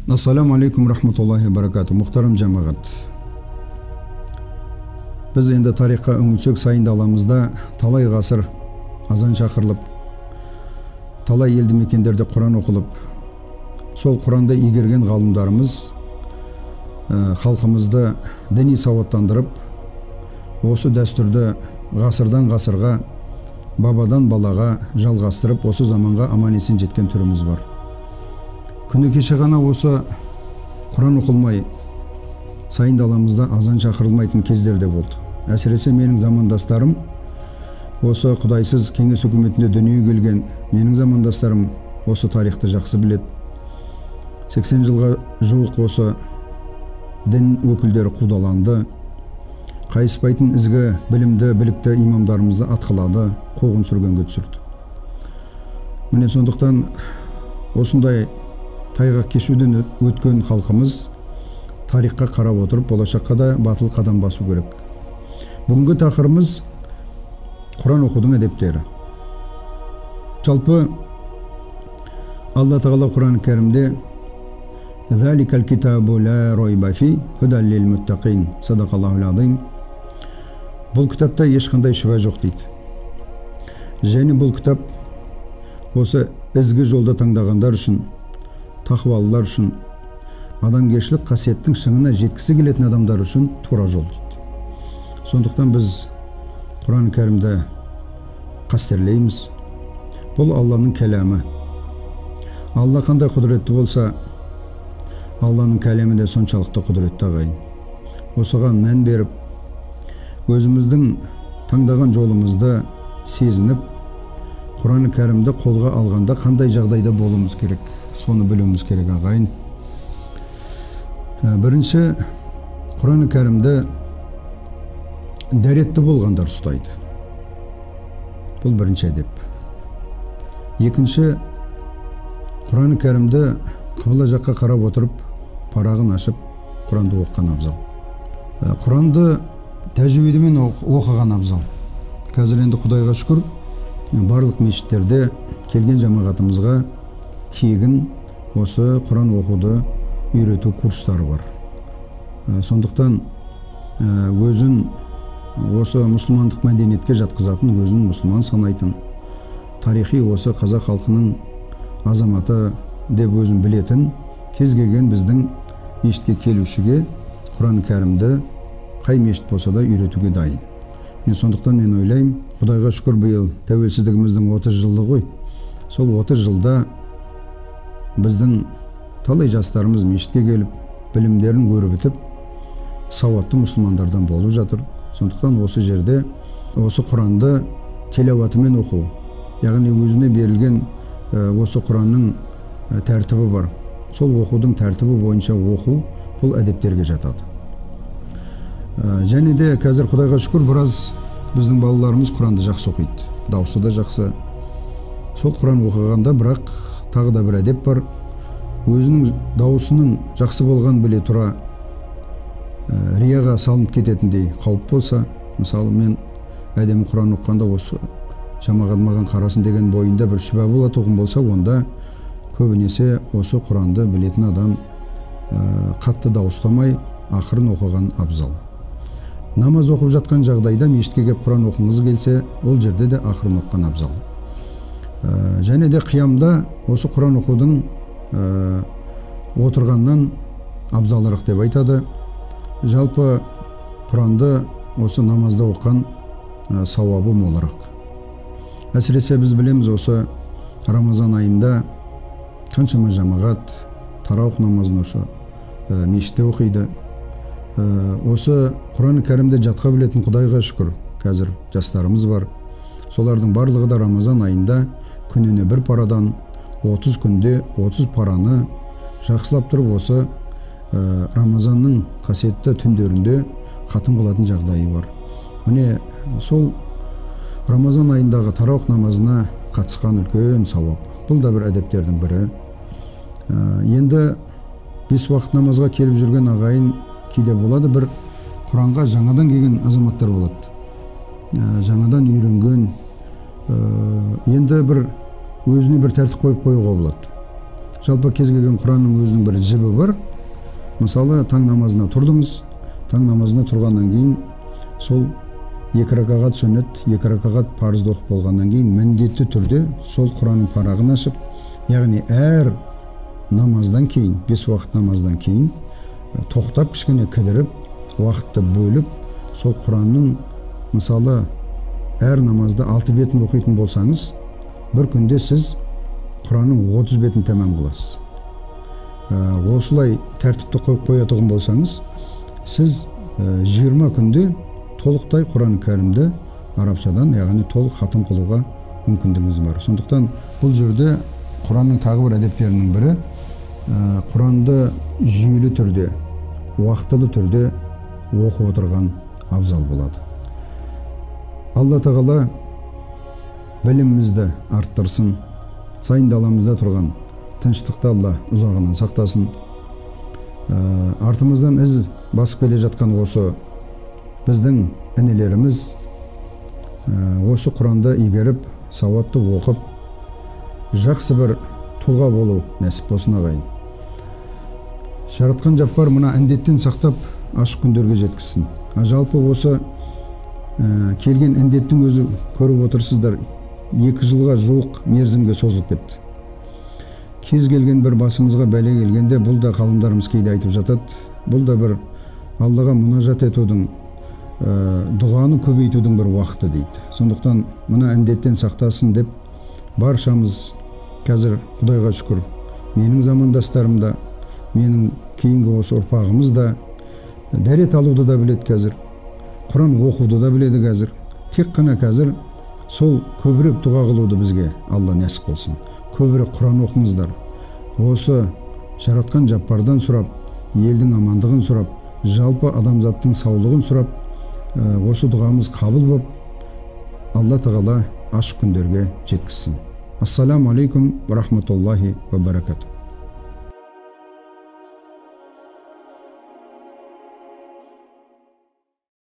Ассаламу алейкум рахматуллахи баракату. Мұхтарам жамағат. Біз енді тарихқа үңілсек сайын аламызда талай ғасыр азан шақырылып, талай елді мекендерде Құран оқылып, сол Құранды игерген ғалымдарымыз халқымызды діни сауаттандырып, осы дәстүрді ғасырдан ғасырға, бабадан балаға жалғастырып, осы заманға аман есен жеткен түріміз бар. Күні кеше ғана осы Құран оқылмай, сайын даламызда азан шақырылмайтын кездерде болды. Әсіресе менің замандастарым, осы құдайсыз кеңес үкіметінде дүниеге келген менің замандастарым осы тарихты жақсы біледі. 80 жылға жуық осы дін өкілдері қудаланды. Қайыспайтын ізгі, білімді, білікті имамдарымызды атқылады, қуғын сүргенге түсірді. Міне сондықтан осындай тайғақ кешуден өткен халқымыз тарихқа қарап отырып, болашаққа да батыл қадам басу керек. Бүгінгі тақырыбымыз Құран оқудың әдептері. Жалпы Алла Тағала Құран кәрімде «Заликал китабу ла ройба фи худан лил муттақин» садақаллахул азим. Бұл кітапта ешқандай шүбә жоқ дейді. Және бұл кітап осы ізгі жолда таңдағандар үшін, тақуалылар үшін, адамгершілік қасиеттің шыңына жеткісі келетін адамдар үшін тура жол дейді. Сондықтан біз Құран кәрімді қастерлейміз. Бұл Алланың кәләмі. Алла қандай құдіретті болса, Алланың кәлемі де соншалықты құдіретті ағайын. Осыған мән беріп, өзіміздің таңдаған жолымызды сезініп, Құран кәрімді қолға алғанда қандай жағдайда болуымыз керек, соны білуіміз керек ағайын. Бірінші, Құран кәрімді дәретті болғандар ұстайды. Бұл бірінші әдеп. Екінші, Құран кәрімді қыбла жаққа қарап отырып, парағын ашып, Құранды оқыған абзал. Құранды тәжвидімен оқыған абзал. Қазір енді Құдайға шүкір, барлық мешіттерде келген жамағатымызға тегін осы Құран оқуды үйрету курстары бар. Сондықтан өзін осы мұсылмандық мәдениетке жатқызатын, өзін мұсылман санайтын, тарихи осы қазақ халқының азаматы деп өзін білетін кез келген біздің мешітке келушіге Құран кәрімді қай мешіт болса да үйретуге дайын. Сондықтан мен ойлаймын, Құдайға шүкір биыл тәуелсіздігіміздің 30 жылы ғой. Сол 30 жылда біздің талай жастарымыз мешітке келіп, білімдерін көріп бітіп, сауатты мұсылмандардан болып жатыр. Сондықтан осы жерде осы Құранды телауатымен оқу, яғни өзіне берілген осы Құранның тәртібі бар. Сол оқудың тәртібі бойынша оқу бұл әдептерге жатады. Және де қазір Құдайға шүкір біраз біздің балаларымыз Құранды жақсы оқиды. Дауысы да жақсы. Сол Құран оқығанда бірақ тағы да бір әдеп бар. Өзінің дауысының жақсы болған біле тұра рияға салынып кететіндей қауіп болса, мысалы мен әдемі Құран оқығанда осы жамағат маған қарасын деген бойында бір шүбә болатын болса, онда көбінесе осы Құранды білетін адам қатты дауыстамай ақырын оқыған абзал. Намаз оқып жатқан жағдайда мешітке келіп Құран оқыңыз келсе, ол жерде де ақырын оқыған абзал. Және де қиямда осы Құран оқудың отырғаннан абзалырақ деп айтады. Жалпы Құранды осы намазда оққан сауабы молырақ. Әсіресе біз білеміз, осы Рамазан айында қаншама жамағат тараух намазын осы мешітте оқиды. Осы Құран кәрімді жатқа білетін Құдайға шүкір қазір жастарымыз бар. Солардың барлығы да Рамазан айында күніне бір парадан 30 күнде 30 параны жақсылап тұрып осы Рамазанның қасиетті түндерінде хатым қылатын жағдайы бар. Міне сол Рамазан айындағы тараух намазына қатысқан үлкен сауап. Бұл да бір әдептердің бірі. Енді 5 уақыт намазға келіп жүрген ағайын кейде болады, бір Құранға жаңадан келген азаматтар болады. Жаңадан үйренген, енді бір өзіне бір тәртіп қойып қоюға болады. Жалпы кез келген Құранның өзінің бір жібі бар. Мысалы, таң намазына тұрдыңыз. Таң намазына тұрғаннан кейін сол 2 ракағат сүннет, 2 ракағат парызды оқып болғаннан кейін міндетті түрде сол Құранның парағын ашып, яғни әр намаздан кейін, 5 уақыт намаздан кейін тоқтап кішкене кідіріп, уақытты бөліп, сол Құранның, мысалы, әр намазда 6 бетін оқитын болсаңыз, бір күнде сіз Құранның 30 бетін тәмам қыласыз. Осылай тәртіпті қойып қоятығын болсаңыз, сіз 20 күнде толықтай Құран кәрімді арабшадан, яғни толық хатым қылуға мүмкіндігіңіз бар. Сондықтан бұл жерде Құранның тағы бір әдептерінің бірі, Құранды жүйелі түрде, уақытылы түрде оқып отырған абзал болады. Алла тағала білімімізді арттырсын, сайындаламызда тұрған тыныштықты Алла ұзағынан сақтасын. Артымыздан із басып келе жатқан осы біздің інілеріміз осы Құранды игеріп, сауатты оқып, жақсы бір тұлға болу нәсіп болсын ағайын. Жаратқан Жаппар мына індеттен сақтап, ашық күндерге жеткізсін. Жалпы осы келген індеттің өзі көріп отырсыздар, 2 жылға жуық мерзімге созылып кетті. Кез келген бір басымызға бәле келгенде, бұл да ғалымдарымыз кейде айтып жатады, бұл да бір Аллаға мұнажат етудің, дұғаны көбейтудің бір уақыты дейді. Сондықтан мына індеттен сақтасын деп баршамыз қазір Құдайға шүкір, менің замандастарым да, менің кейінгі осы ұрпағымыз да дәрет алуды да біледі қазір, Құран оқуды да біледі қазір. Тек қана қазір сол көбірек дұға қылуды бізге Алла нәсіп болсын. Көбірек Құран оқыңыздар. Осы жаратқан Жаппардан сұрап, елдің амандығын сұрап, жалпы адамзаттың саулығын сұрап, осы дұғамыз қабыл болып, Алла тағала ашық күндерге жеткізсін. Ассаламу алейкум ва рахматуллахи ва баракату.